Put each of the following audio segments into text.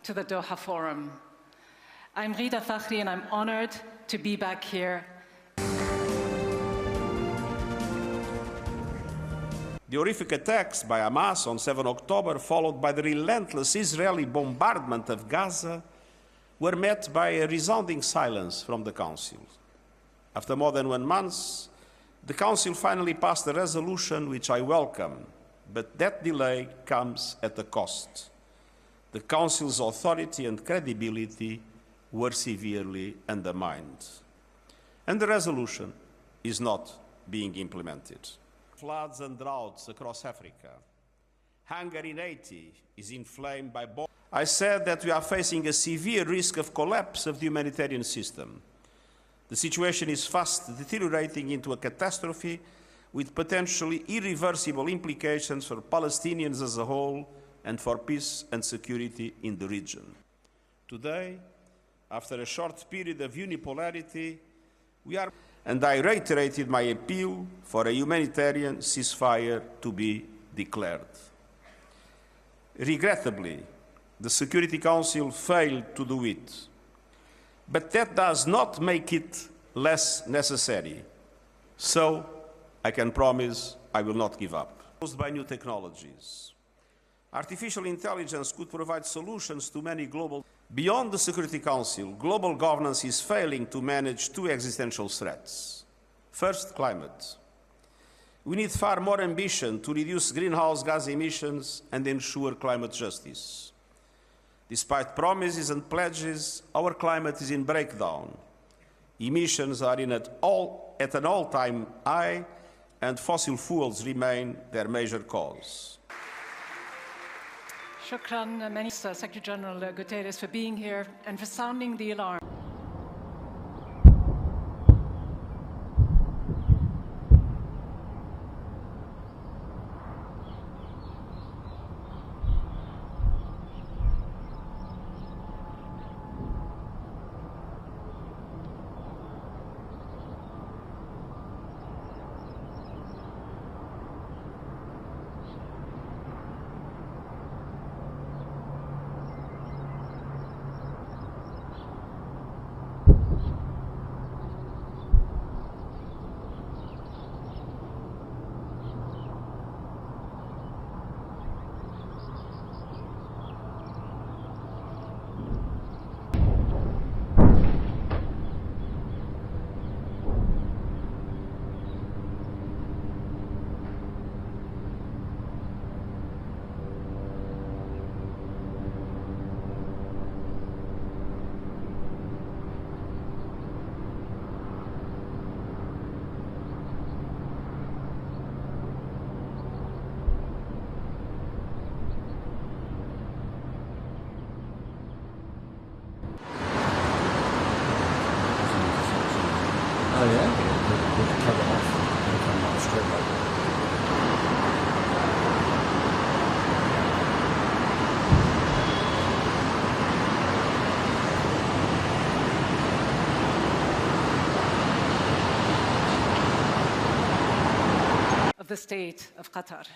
to the Doha Forum. I'm Rida Fakhri, and I'm honored to be back here. The horrific attacks by Hamas on 7 October, followed by the relentless Israeli bombardment of Gaza, were met by a resounding silence from the Council. After more than 1 month, the Council finally passed a resolution which I welcome, but that delay comes at a cost. The Council's authority and credibility were severely undermined. And the resolution is not being implemented. Floods and droughts across Africa. Hunger in Haiti is inflamed by bombs. I said that we are facing a severe risk of collapse of the humanitarian system. The situation is fast deteriorating into a catastrophe with potentially irreversible implications for Palestinians as a whole and for peace and security in the region. Today, after a short period of unipolarity, and I reiterated my appeal for a humanitarian ceasefire to be declared. Regrettably, the Security Council failed to do it, but that does not make it less necessary. So, I can promise I will not give up. By new technologies. Artificial intelligence could provide solutions to many global. Beyond the Security Council, global governance is failing to manage two existential threats. First, climate. We need far more ambition to reduce greenhouse gas emissions and ensure climate justice. Despite promises and pledges, our climate is in breakdown. Emissions are at an all-time high, and fossil fuels remain their major cause. Shukran, Minister, Secretary General Guterres, for being here and for sounding the alarm. Oh yeah? They can cut it off and come out straight like that. Of the state of Qatar.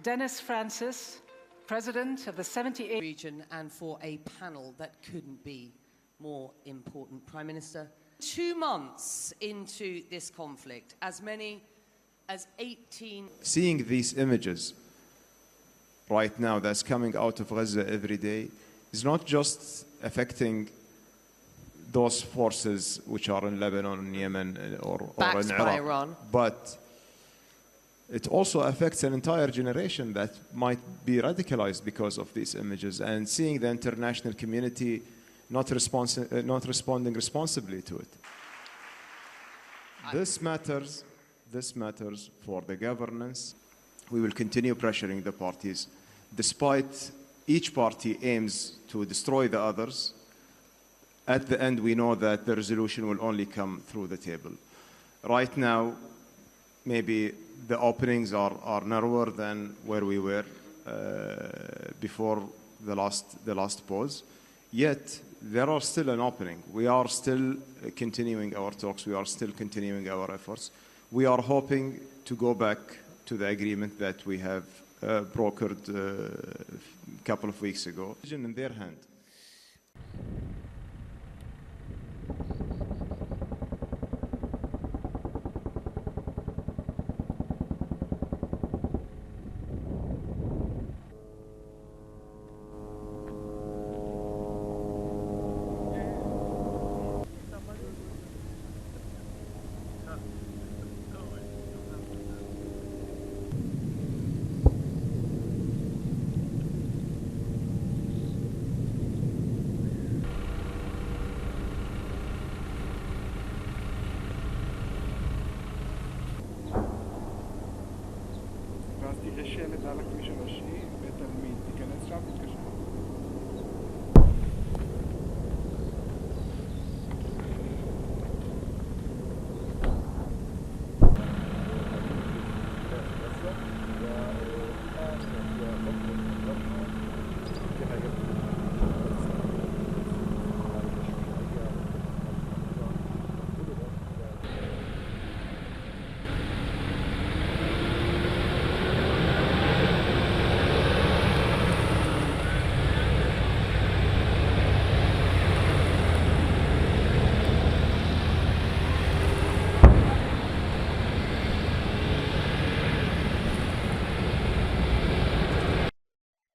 Dennis Francis, President of the 78th region, and for a panel that couldn't be more important. Prime Minister, 2 months into this conflict, as many as 18... Seeing these images right now that's coming out of Gaza every day is not just affecting those forces which are in Lebanon, Yemen, or in Iraq, but it also affects an entire generation that might be radicalized because of these images, and seeing the international community not responding responsibly to it. This matters for the governance. We will continue pressuring the parties, despite each party aims to destroy the others. At the end, we know that the resolution will only come through the table. Right now, maybe the openings are narrower than where we were before the last pause. Yet, there are still an opening. We are still continuing our talks. We are still continuing our efforts. We are hoping to go back to the agreement that we have brokered a couple of weeks ago. In their hand. לשלט על הכביש הראשי, ותלמיד תיכנס שם ותתקשר.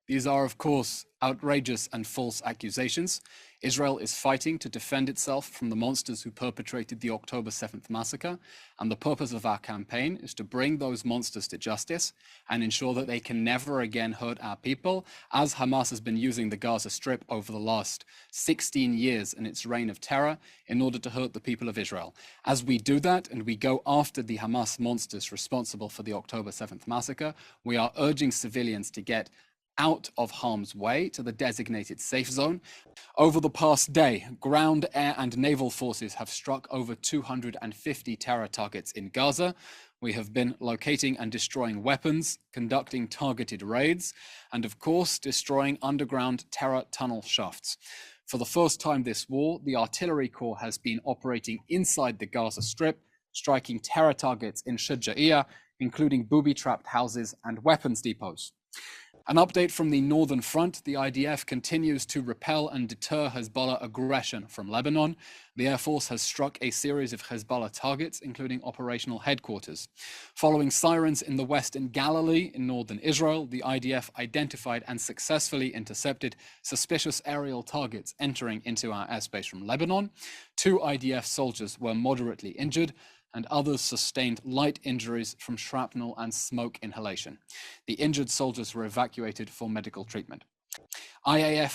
These are, of course, outrageous and false accusations. Israel is fighting to defend itself from the monsters who perpetrated the October 7th massacre, and the purpose of our campaign is to bring those monsters to justice and ensure that they can never again hurt our people, as Hamas has been using the Gaza Strip over the last 16 years in its reign of terror in order to hurt the people of Israel. As we do that and we go after the Hamas monsters responsible for the October 7th massacre, we are urging civilians to get out of harm's way to the designated safe zone. Over the past day, ground, air, and naval forces have struck over 250 terror targets in Gaza. We have been locating and destroying weapons, conducting targeted raids, and of course, destroying underground terror tunnel shafts. For the first time this war, the Artillery Corps has been operating inside the Gaza Strip, striking terror targets in Shuja'iyah, including booby-trapped houses and weapons depots. An update from the Northern Front: the IDF continues to repel and deter Hezbollah aggression from Lebanon. The Air Force has struck a series of Hezbollah targets, including operational headquarters. Following sirens in the western Galilee in northern Israel, the IDF identified and successfully intercepted suspicious aerial targets entering into our airspace from Lebanon. 2 IDF soldiers were moderately injured, and others sustained light injuries from shrapnel and smoke inhalation. The injured soldiers were evacuated for medical treatment. IAF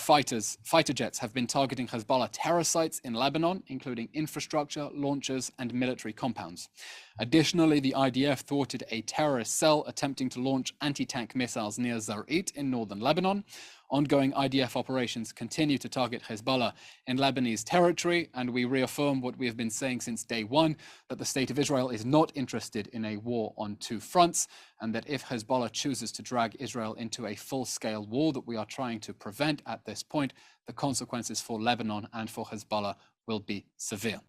fighter jets have been targeting Hezbollah terror sites in Lebanon, including infrastructure, launchers, and military compounds. Additionally, the IDF thwarted a terrorist cell attempting to launch anti-tank missiles near Zar'it in northern Lebanon. Ongoing IDF operations continue to target Hezbollah in Lebanese territory, and we reaffirm what we have been saying since day one, that the state of Israel is not interested in a war on 2 fronts, and that if Hezbollah chooses to drag Israel into a full-scale war that we are trying to prevent at this point, the consequences for Lebanon and for Hezbollah will be severe.